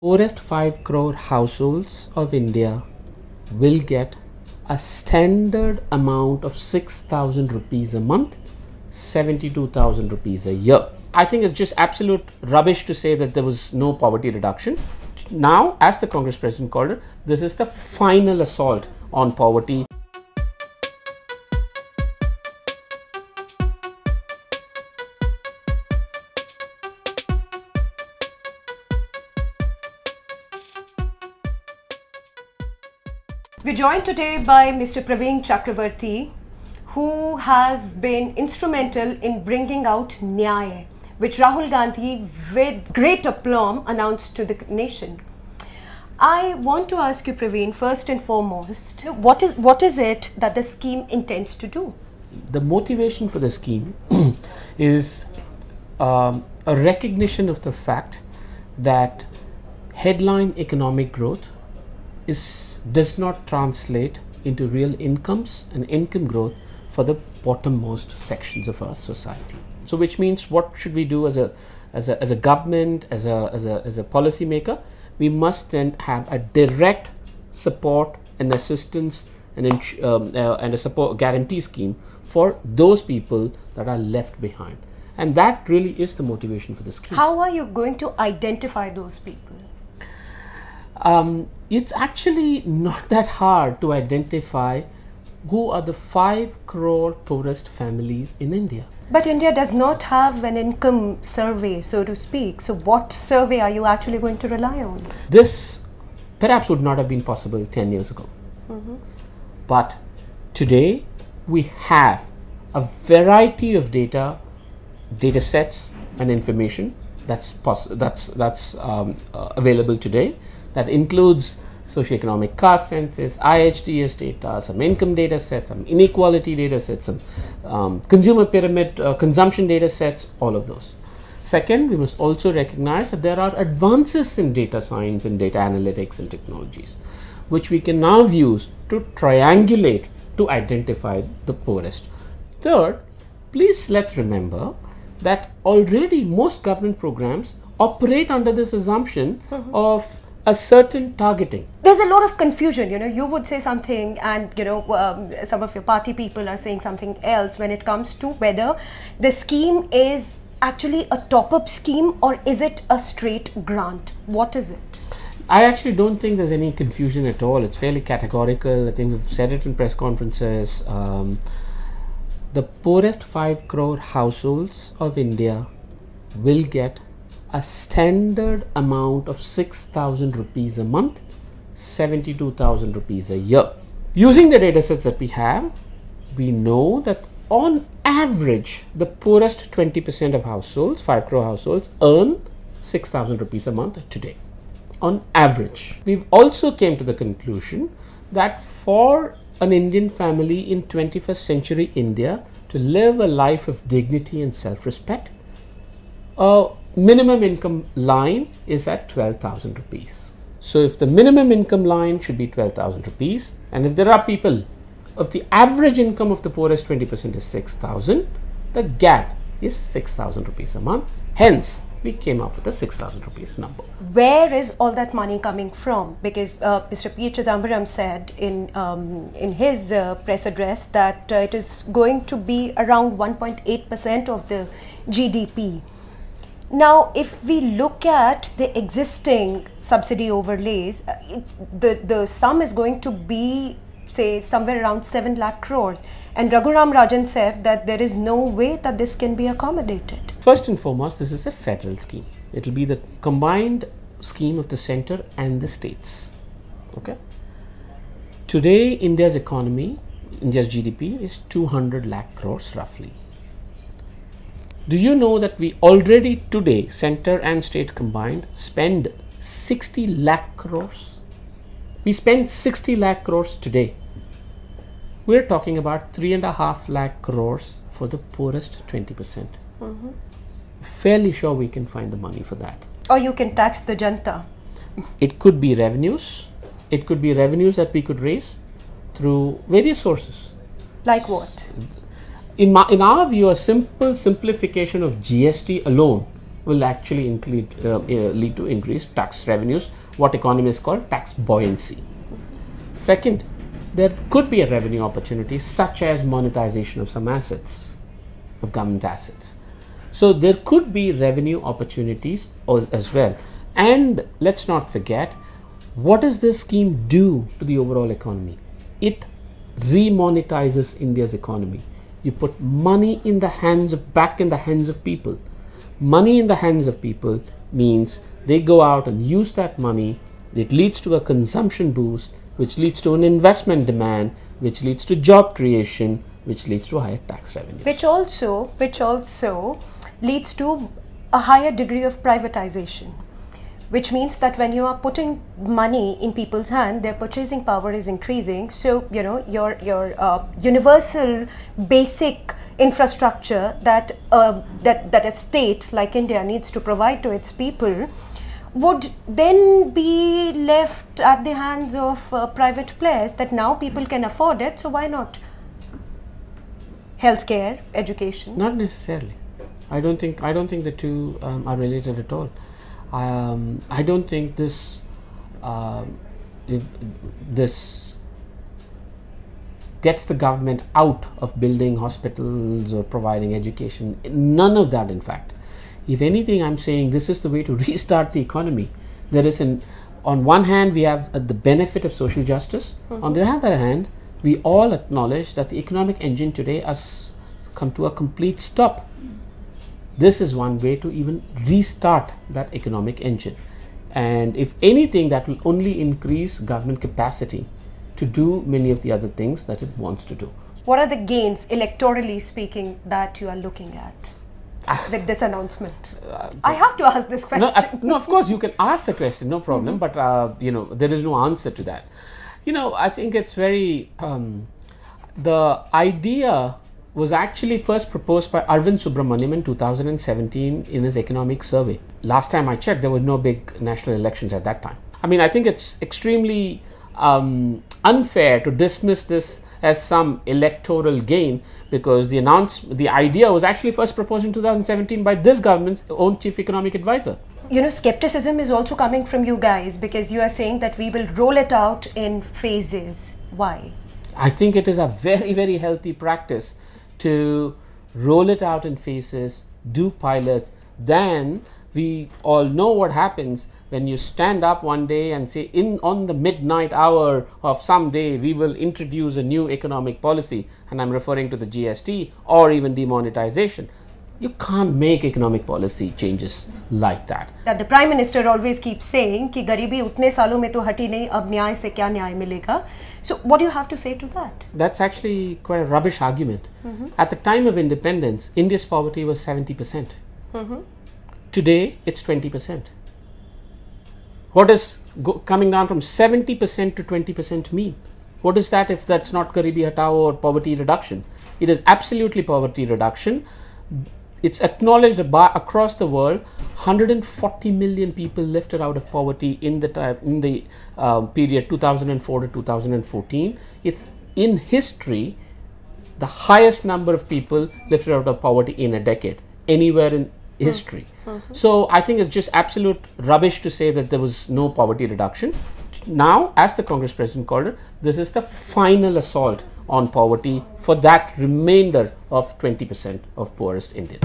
Poorest 5 crore households of India will get a standard amount of 6,000 rupees a month, 72,000 rupees a year. I think it's just absolute rubbish to say that there was no poverty reduction. Now, as the Congress president called it, this is the final assault on poverty. We're joined today by Mr. Praveen Chakravarti, who has been instrumental in bringing out NYAY, which Rahul Gandhi with great aplomb announced to the nation. I want to ask you, Praveen, first and foremost, what is it that the scheme intends to do? The motivation for the scheme is a recognition of the fact that headline economic growth does not translate into real incomes and income growth for the bottommost sections of our society. So which means, what should we do as a government, as a policy maker? We must then have a direct support and assistance and a support guarantee scheme for those people that are left behind, and that really is the motivation for the scheme. How are you going to identify those people? It's actually not that hard to identify who are the 5 crore poorest families in India. But India does not have an income survey, so to speak. So what survey are you actually going to rely on? This perhaps would not have been possible 10 years ago. But today we have a variety of data sets and information that's available today. That includes socioeconomic caste census, IHDS data, some income data sets, some inequality data sets, some consumer pyramid consumption data sets, all of those. Second, we must also recognize that there are advances in data science and data analytics and technologies, which we can now use to triangulate to identify the poorest. Third, please let's remember that already most government programs operate under this assumption of a certain targeting. There's a lot of confusion, you would say something and some of your party people are saying something else when it comes to whether the scheme is actually a top-up scheme or is it a straight grant? What is it? I actually don't think there's any confusion at all. It's fairly categorical. I think we've said it in press conferences. The poorest 5 crore households of India will get a standard amount of 6,000 rupees a month, 72,000 rupees a year. Using the data sets that we have, we know that on average, the poorest 20% of households, 5 crore households, earn 6,000 rupees a month today. On average. We've also came to the conclusion that for an Indian family in 21st century India to live a life of dignity and self-respect, minimum income line is at 12,000 rupees. So if the minimum income line should be 12,000 rupees, and if there are people, if the average income of the poorest 20% is 6,000, the gap is 6,000 rupees a month. Hence, we came up with the 6,000 rupees number. Where is all that money coming from? Because Mr. P. Chidambaram said in his press address that it is going to be around 1.8% of the GDP. Now, if we look at the existing subsidy overlays, the sum is going to be, say, somewhere around 7 lakh crores. And Raghuram Rajan said that there is no way that this can be accommodated. First and foremost, this is a federal scheme. It will be the combined scheme of the center and the states. Okay. Today, India's economy, India's GDP is 200 lakh crores roughly. Do you know that we already today, center and state combined, spend 60 lakh crores? We spend 60 lakh crores today. We're talking about 3.5 lakh crores for the poorest 20%. Fairly sure we can find the money for that. Or you can tax the janta. It could be revenues. It could be revenues that we could raise through various sources. Like what? In our view, a simple simplification of GST alone will actually lead to increased tax revenues, what economists call tax buoyancy. Second, there could be a revenue opportunity such as monetization of some assets, of government assets. So there could be revenue opportunities as well. And let's not forget, what does this scheme do to the overall economy? It remonetizes India's economy. You put money in the hands of, back in the hands of people. Money in the hands of people means they go out and use that money. It leads to a consumption boost, which leads to an investment demand, which leads to job creation, which leads to higher tax revenue. Which also leads to a higher degree of privatization. Which means that when you are putting money in people's hand, their purchasing power is increasing. So, you know, your universal basic infrastructure that a state like India needs to provide to its people would then be left at the hands of private players that now people can afford it. So why not? Healthcare, education. Not necessarily. I don't think the two are related at all. I don't think this this gets the government out of building hospitals or providing education. None of that, in fact. If anything, I'm saying this is the way to restart the economy. There is on one hand, we have the benefit of social justice. On the other hand, we all acknowledge that the economic engine today has come to a complete stop. This is one way to even restart that economic engine. And if anything, that will only increase government capacity to do many of the other things that it wants to do. What are the gains, electorally speaking, that you are looking at with this announcement? I have to ask this question. No, of course, you can ask the question, no problem. But, you know, there is no answer to that. You know, I think it's very, the idea was actually first proposed by Arvind Subramaniam in 2017 in his economic survey. Last time I checked, there were no big national elections at that time. I mean, I think it's extremely unfair to dismiss this as some electoral gain, because the idea was actually first proposed in 2017 by this government's own chief economic advisor. You know, skepticism is also coming from you guys, because you are saying that we will roll it out in phases. Why? I think it is a very, very healthy practice to roll it out in phases, do pilots. Then we all know what happens when you stand up one day and say, on the midnight hour of some day, we will introduce a new economic policy, and I'm referring to the GST or even demonetization. You can't make economic policy changes like that. That the Prime Minister always keeps saying कि गरीबी उतने सालों में तो हटी नहीं, अब न्याय से क्या न्याय मिलेगा? So what do you have to say to that? That's actually quite a rubbish argument. At the time of independence, India's poverty was 70%. Today, it's 20%. What is coming down from 70% to 20% mean? What is that if that's not Garibi Hatao or poverty reduction? It is absolutely poverty reduction. It's acknowledged across the world. 140 million people lifted out of poverty in the period 2004 to 2014. It's in history the highest number of people lifted out of poverty in a decade anywhere in history. So I think it's just absolute rubbish to say that there was no poverty reduction. Now, as the Congress president called it, this is the final assault on poverty for that remainder of 20% of poorest Indians.